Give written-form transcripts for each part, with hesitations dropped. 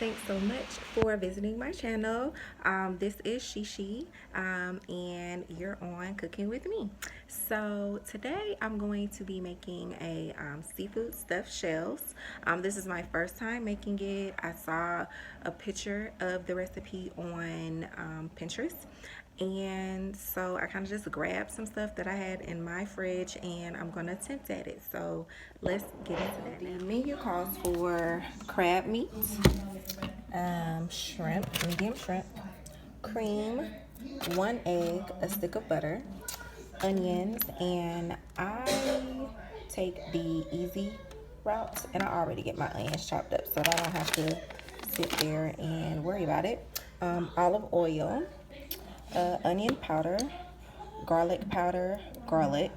thanks so much for visiting my channel. This is SheShe, and you're on Cooking with Me. So today I'm going to be making a seafood stuffed shells. This is my first time making it. I saw a picture of the recipe on Pinterest, and so I kind of just grabbed some stuff that I had in my fridge and I'm going to attempt at it. So let's get into that. The menu calls for crab meat, shrimp, medium shrimp, cream, 1 egg, a stick of butter, onions, and I take the easy route and I already get my onions chopped up so that I don't have to sit there and worry about it. Olive oil, onion powder, garlic powder, garlic,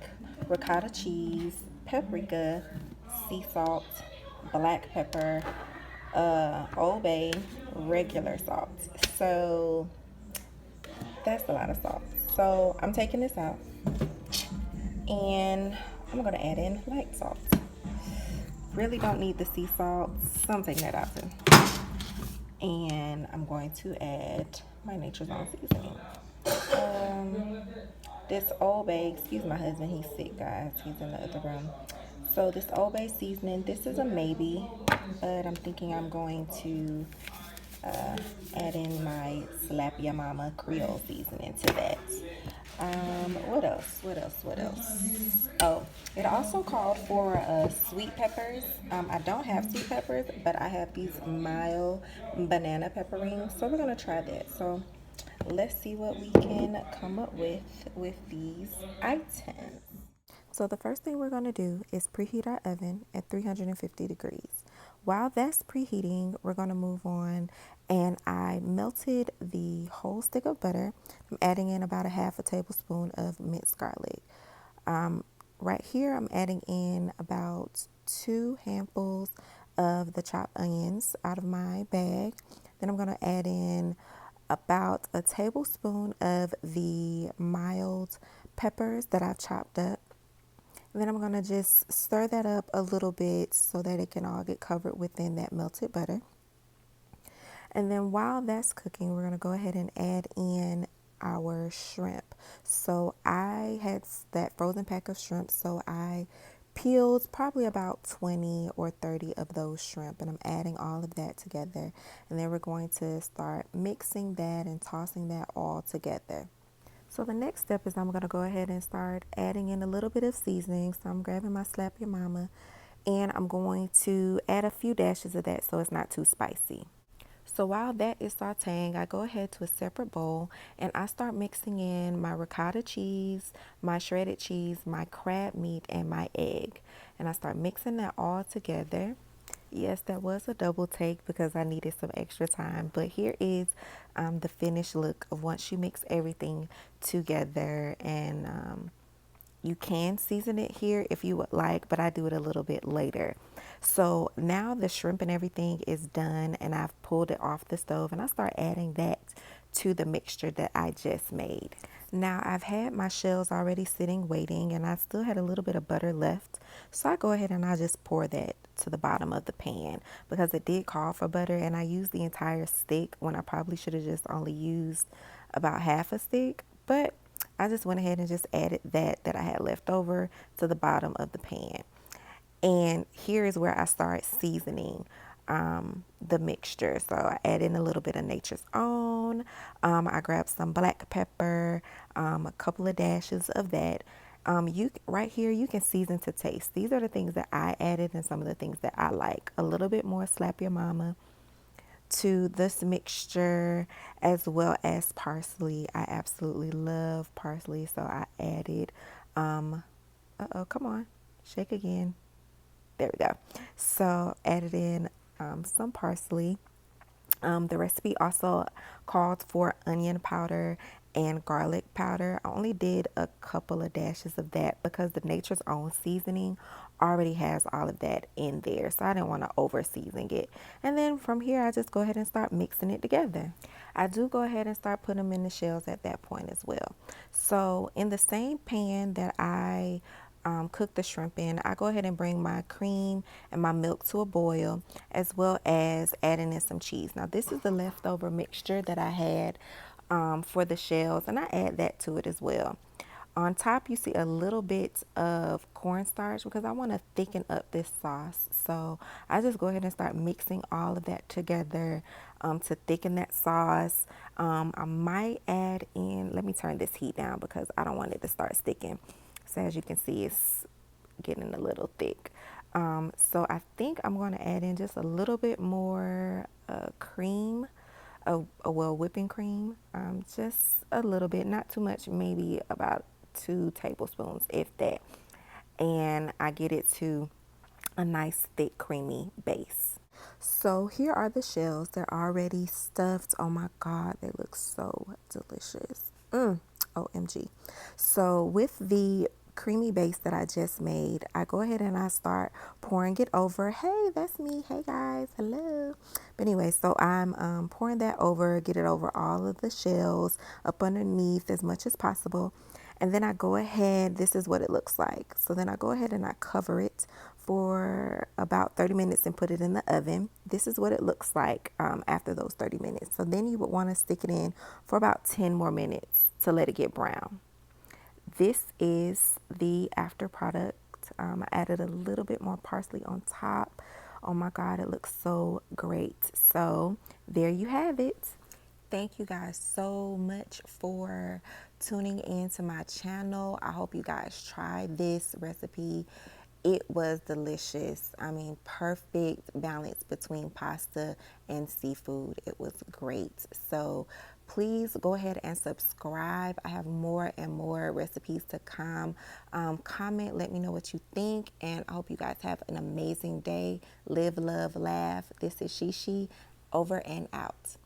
ricotta cheese, paprika, sea salt, black pepper, Old Bay, regular salt. So that's a lot of salt. So I'm taking this out and I'm gonna add in light salt. Really don't need the sea salt, so I'm taking that out too. And I'm going to add my Nature's Own seasoning. This Old Bay, excuse my husband, he's sick, guys. He's in the other room. So this Old Bay seasoning, this is a maybe, but I'm thinking I'm going to add in my Slap Your Mama Creole seasoning to that. What else? Oh, it also called for sweet peppers. I don't have sweet peppers, but I have these mild banana pepper rings, so we're gonna try that. So let's see what we can come up with these items. So the first thing we're going to do is preheat our oven at 350 degrees. While that's preheating, we're going to move on, and I melted the whole stick of butter. I'm adding in about a half a tablespoon of minced garlic. Right here, I'm adding in about 2 handfuls of the chopped onions out of my bag. Then I'm going to add in about a tablespoon of the mild peppers that I've chopped up. And then I'm going to just stir that up a little bit so that it can all get covered within that melted butter. And then while that's cooking, we're going to go ahead and add in our shrimp. So I had that frozen pack of shrimp, so I peeled probably about 20 or 30 of those shrimp, and I'm adding all of that together. And then we're going to start mixing that and tossing that all together. So the next step is I'm going to go ahead and start adding in a little bit of seasoning. So I'm grabbing my Slap Your Mama, and I'm going to add a few dashes of that so it's not too spicy. So while that is sauteing, I go ahead to a separate bowl and I start mixing in my ricotta cheese, my shredded cheese, my crab meat, and my egg. And I start mixing that all together. Yes, that was a double take because I needed some extra time. But here is the finished look of once you mix everything together. And you can season it here if you would like, but I do it a little bit later. So now the shrimp and everything is done, and I've pulled it off the stove, and I start adding that to the mixture that I just made. Now I've had my shells already sitting waiting, and I still had a little bit of butter left. So I go ahead and I just pour that to the bottom of the pan because it did call for butter, and I used the entire stick when I probably should have just only used about half a stick. But I just went ahead and just added that I had left over to the bottom of the pan. And here is where I start seasoning the mixture. So I add in a little bit of Nature's Own. I grabbed some black pepper, a couple of dashes of that. Right here, you can season to taste. These are the things that I added and some of the things that I like. A little bit more Slap Your Mama to this mixture, as well as parsley. I absolutely love parsley, so I added come on, shake again. There we go. So added in some parsley. The recipe also called for onion powder and garlic powder. I only did a couple of dashes of that because the Nature's Own seasoning already has all of that in there, so I didn't want to over season it. And then from here I just go ahead and start mixing it together. I do go ahead and start putting them in the shells at that point as well. So in the same pan that I cook the shrimp in, I go ahead and bring my cream and my milk to a boil, as well as adding in some cheese. Now this is the leftover mixture that I had for the shells, and I add that to it as well. On top, you see a little bit of cornstarch because I want to thicken up this sauce. So I just go ahead and start mixing all of that together to thicken that sauce. I might add in, let me turn this heat down because I don't want it to start sticking. So as you can see, it's getting a little thick. So I think I'm going to add in just a little bit more cream, well, whipping cream, just a little bit, not too much, maybe about 2 tablespoons, if that. And I get it to a nice thick creamy base. So here are the shells. They're already stuffed. Oh my God, they look so delicious. OMG. So with the creamy base that I just made, I go ahead and I start pouring it over. Hey, that's me. Hey guys, hello. But anyway, so I'm pouring that over, get it over all of the shells, up underneath as much as possible. And then I go ahead, this is what it looks like. So then I go ahead and I cover it for about 30 minutes and put it in the oven. This is what it looks like after those 30 minutes. So then you would want to stick it in for about 10 more minutes to let it get brown. This is the after product. I added a little bit more parsley on top. Oh my God, it looks so great. So there you have it. Thank you guys so much for tuning in to my channel. I hope you guys try this recipe. It was delicious. I mean, perfect balance between pasta and seafood. It was great. So please go ahead and subscribe. I have more and more recipes to come. Comment, let me know what you think. And I hope you guys have an amazing day. Live, love, laugh. This is SheShe, over and out.